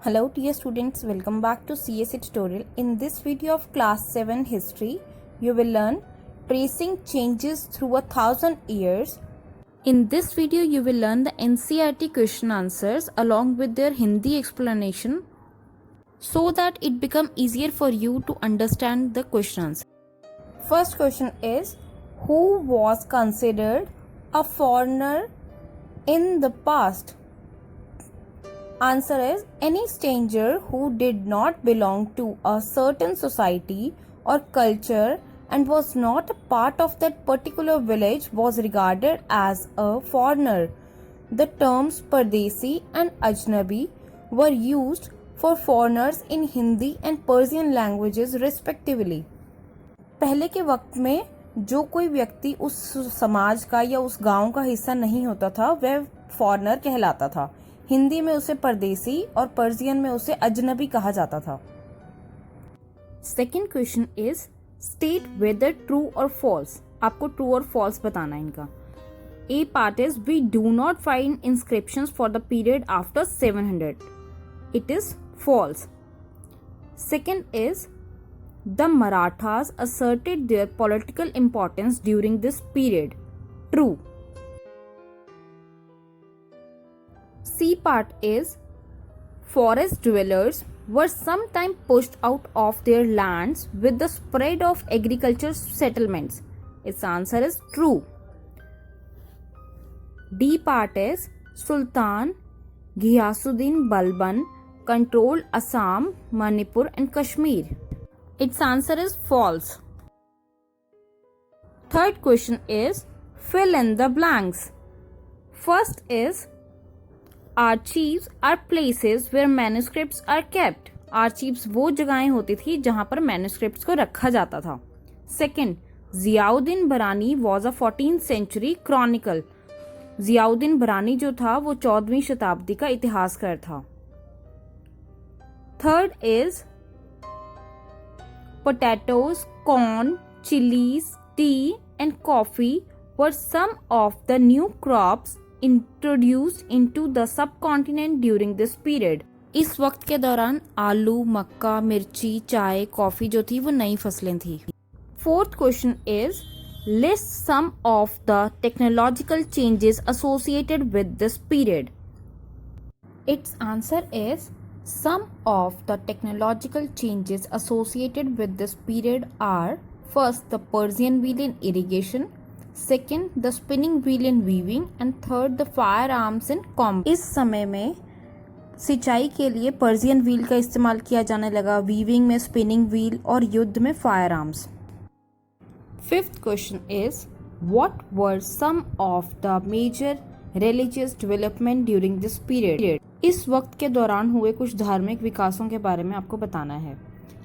Hello dear students, welcome back to CSE tutorial. In this video of class 7 history, you will learn tracing changes through 1,000 years. In this video, you will learn the NCERT question answers along with their Hindi explanation so that it become easier for you to understand the questions. First question is, who was considered a foreigner in the past? Answer is any stranger who did not belong to a certain society or culture and was not a part of that particular village was regarded as a foreigner. The terms Pardesi and Ajnabi were used for foreigners in Hindi and Persian languages respectively. पहले के वक्त में जो कोई व्यक्ति उस समाज का या उस गांव का हिस्सा नहीं होता था वह फॉरेनर कहलाता था. हिंदी में उसे परदेसी और पर्सियन में उसे अजनबी कहा जाता था. Second question is state whether true और फॉल्स. आपको ट्रू और फॉल्स बताना है इनका. A part is we do not find inscriptions for the period after 700. It is false. Second is the Marathas asserted their political importance during this period. True. C part is forest dwellers were sometimes pushed out of their lands with the spread of agriculture settlements. Its answer is true. D part is Sultan Ghiyasuddin Balban controlled Assam, Manipur and Kashmir. Its answer is false. Third question is fill in the blanks. First is archives are places where manuscripts are kept. Archives वो जगहें होती थी जहां पर manuscripts को रखा जाता था. Second, जियाउद्दीन बरानी was a 14th century chronicle. Ziauddin बरानी जो था वो 14वीं शताब्दी का इतिहासकार था. Third is potatoes, corn, chilies, tea and coffee were some of the new crops introduced into the subcontinent during this period. इस वक्त के दौरान आलू, मक्का, मिर्ची, चाय, कॉफी जो थी वो नई फसलें थी. Fourth question is list some of the technological changes associated with this period. It's answer is some of the technological changes associated with this period are first the Persian wheel in irrigation, second the spinning wheel in weaving and third the firearms in combat. इस समय में सिंचाई के लिए Persian wheel का इस्तेमाल किया जाने लगा, वीविंग में स्पिनिंग व्हील और युद्ध में firearms. Fifth question is what were some of the major religious development during this period. इस वक्त के दौरान हुए कुछ धार्मिक विकासों के बारे में आपको बताना है.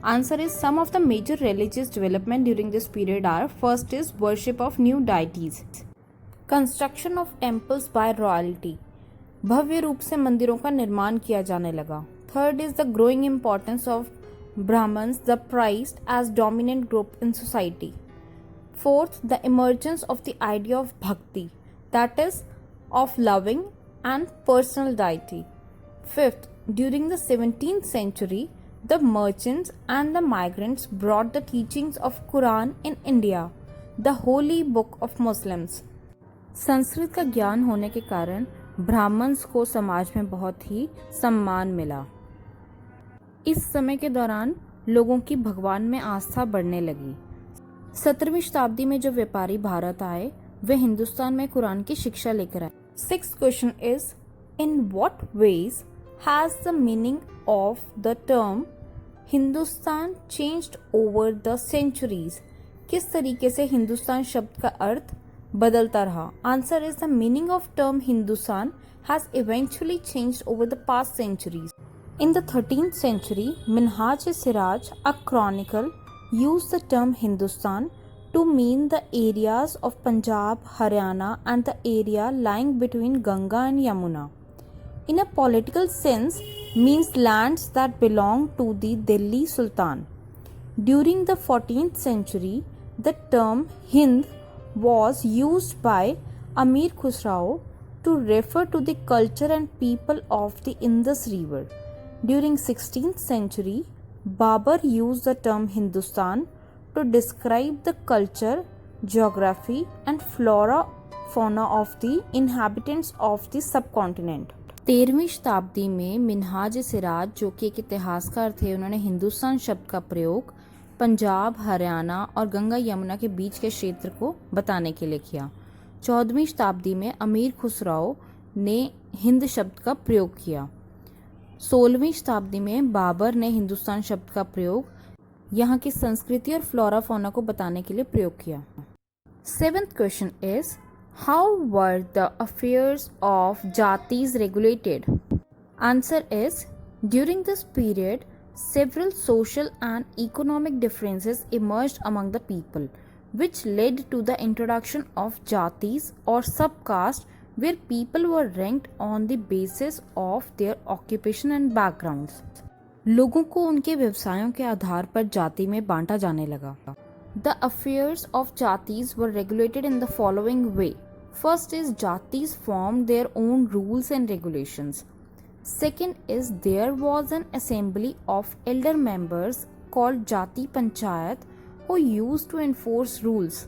Answer is some of the major religious development during this period are first is worship of new deities, construction of temples by royalty, भव्य रूप से मंदिरों का निर्माण किया जाने लगा. Third is the growing importance of Brahmans the prized as dominant group in society. Fourth the emergence of the idea of bhakti that is of loving and personal deity. Fifth, during the 17th century, the merchants and the migrants brought the teachings of Quran in India, the holy book of Muslims. Sanskrit का ज्ञान होने के कारण Brahmins को समाज में बहुत ही सम्मान मिला. इस समय के दौरान लोगों की भगवान में आस्था बढ़ने लगी. 17वीं शताब्दी में जो व्यापारी भारत आए वे हिंदुस्तान में कुरान की शिक्षा लेकर आए. Sixth question is, in what ways has the meaning of the term Hindustan changed over the centuries? किस तरीके से हिंदुस्तान शब्द का अर्थ बदलता रहा. Answer is the meaning of term Hindustan has eventually changed over the past centuries. In the 13th century, Minhaj-e-Siraj, a chronicle, used the term Hindustan to mean the areas of Punjab, Haryana and the area lying between Ganga and Yamuna. In a political sense, means lands that belong to the Delhi Sultan. During the 14th century, the term Hind was used by Amir Khusrau to refer to the culture and people of the Indus River. During 16th century, Babur used the term Hindustan to describe the culture, geography and fauna of the inhabitants of the subcontinent. 13वीं शताब्दी में मिनहाज सिराज जो कि एक इतिहासकार थे, उन्होंने हिंदुस्तान शब्द का प्रयोग पंजाब, हरियाणा और गंगा यमुना के बीच के क्षेत्र को बताने के लिए किया। 14वीं शताब्दी में अमीर खुसरो ने हिंद शब्द का प्रयोग किया। 16वीं शताब्दी में बाबर ने हिंदुस्तान शब्द का प्रयोग यहाँ की संस्कृति और फ्लोरा फौना को बताने के लिए प्रयोग किया। 7th question is, how were the affairs of jatis regulated? Answer is, during this period, several social and economic differences emerged among the people, which led to the introduction of jatis or subcaste, where people were ranked on the basis of their occupation and backgrounds. लोगों को उनके व्यवसायों के आधार पर जाति में बांटा जाने लगा। The affairs of jatis were regulated in the following way. First is, jatis formed their own rules and regulations. Second is, there was an assembly of elder members called Jati Panchayat who used to enforce rules.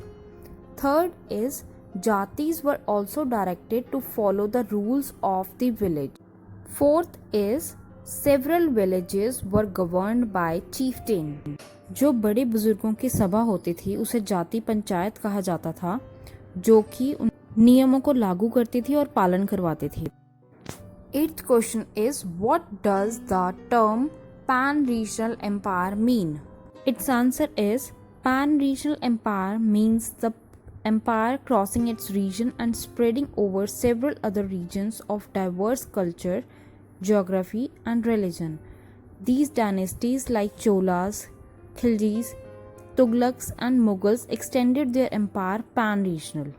Third is, jatis were also directed to follow the rules of the village. Fourth is, several villages were governed by chieftain. जो बड़े बुजुर्गों की सभा होती थी उसे जाति पंचायत कहा जाता था, जो कि नियमों को लागू करती थी और पालन करवाती थी। 8th question is, what does the term pan-regional empire mean? Its answer is, pan-regional empire means the empire crossing its region and spreading over several other regions of diverse culture, geography and religion. These dynasties like Cholas, Khiljis, Tughlaqs and Mughals extended their empire pan-regional.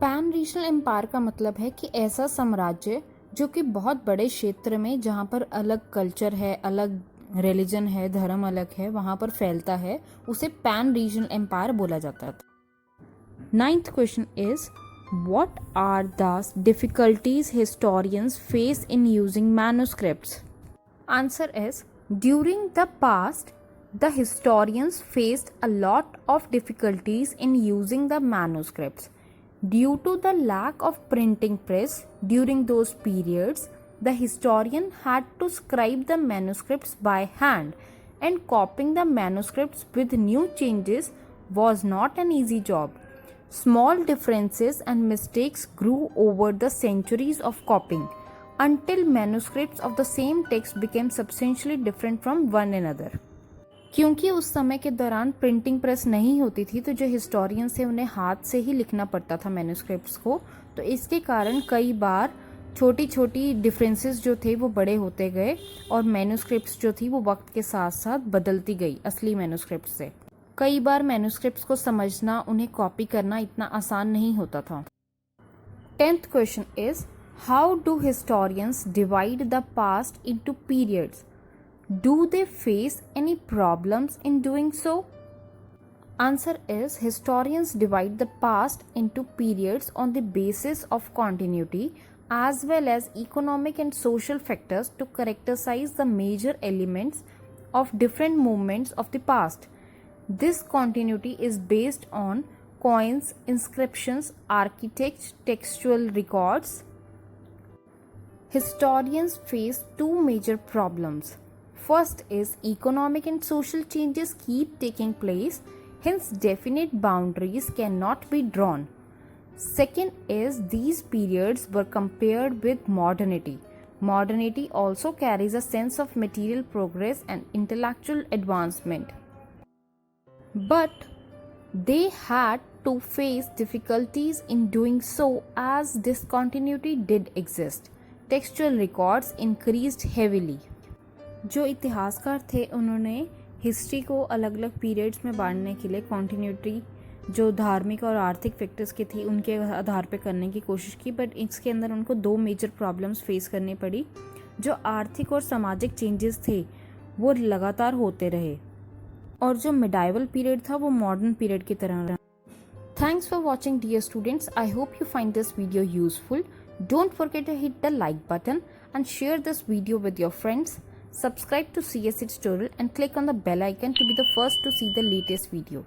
Pan regional empire का मतलब है कि ऐसा साम्राज्य जो कि बहुत बड़े क्षेत्र में, जहाँ पर अलग कल्चर है, अलग रिलीजन है, धर्म अलग है, वहाँ पर फैलता है, उसे पैन रीजनल एम्पायर बोला जाता है। 9th question is, what are the difficulties historians face in using manuscripts? Answer is, during the past, the historians faced a lot of difficulties in using the manuscripts. Due to the lack of printing press during those periods, the historian had to scribe the manuscripts by hand, and copying the manuscripts with new changes was not an easy job. Small differences and mistakes grew over the centuries of copying until manuscripts of the same text became substantially different from one another. क्योंकि उस समय के दौरान printing press नहीं होती थी, तो जो हिस्टोरियंस थे उन्हें हाथ से ही लिखना पड़ता था मैन्युस्क्रिप्ट्स को, तो इसके कारण कई बार छोटी छोटी डिफरेंसेस जो थे वो बड़े होते गए और मैन्युस्क्रिप्ट्स जो थी वो वक्त के साथ साथ बदलती गई असली मैन्युस्क्रिप्ट से। कई बार मैन्युस्क्रिप्ट्स को समझना, उन्हें कॉपी करना इतना आसान नहीं होता था। 10th question is, how do historians divide the past into periods? Do they face any problems in doing so? Answer is, historians divide the past into periods on the basis of continuity as well as economic and social factors to characterize the major elements of different movements of the past. This continuity is based on coins, inscriptions, architecture, textual records. Historians face two major problems. First is, economic and social changes keep taking place, hence definite boundaries cannot be drawn. Second is, these periods were compared with modernity. Modernity also carries a sense of material progress and intellectual advancement. But they had to face difficulties in doing so as discontinuity did exist. Textual records increased heavily. जो इतिहासकार थे उन्होंने history को अलग अलग periods में बांटने के लिए कॉन्टिन्यूटी जो धार्मिक और आर्थिक फैक्टर्स की थी उनके आधार पर करने की कोशिश की, बट इसके अंदर उनको दो मेजर प्रॉब्लम्स फेस करनी पड़ी। जो आर्थिक और सामाजिक चेंजेस थे वो लगातार होते रहे और जो मिडाइवल पीरियड था वो मॉडर्न पीरियड की तरह रहा। Thanks for watching dear students, I hope you find this video useful. Don't forget to hit the like button and share this video with your friends. Subscribe to CSC Tutorial and click on the bell icon to be the first to see the latest video.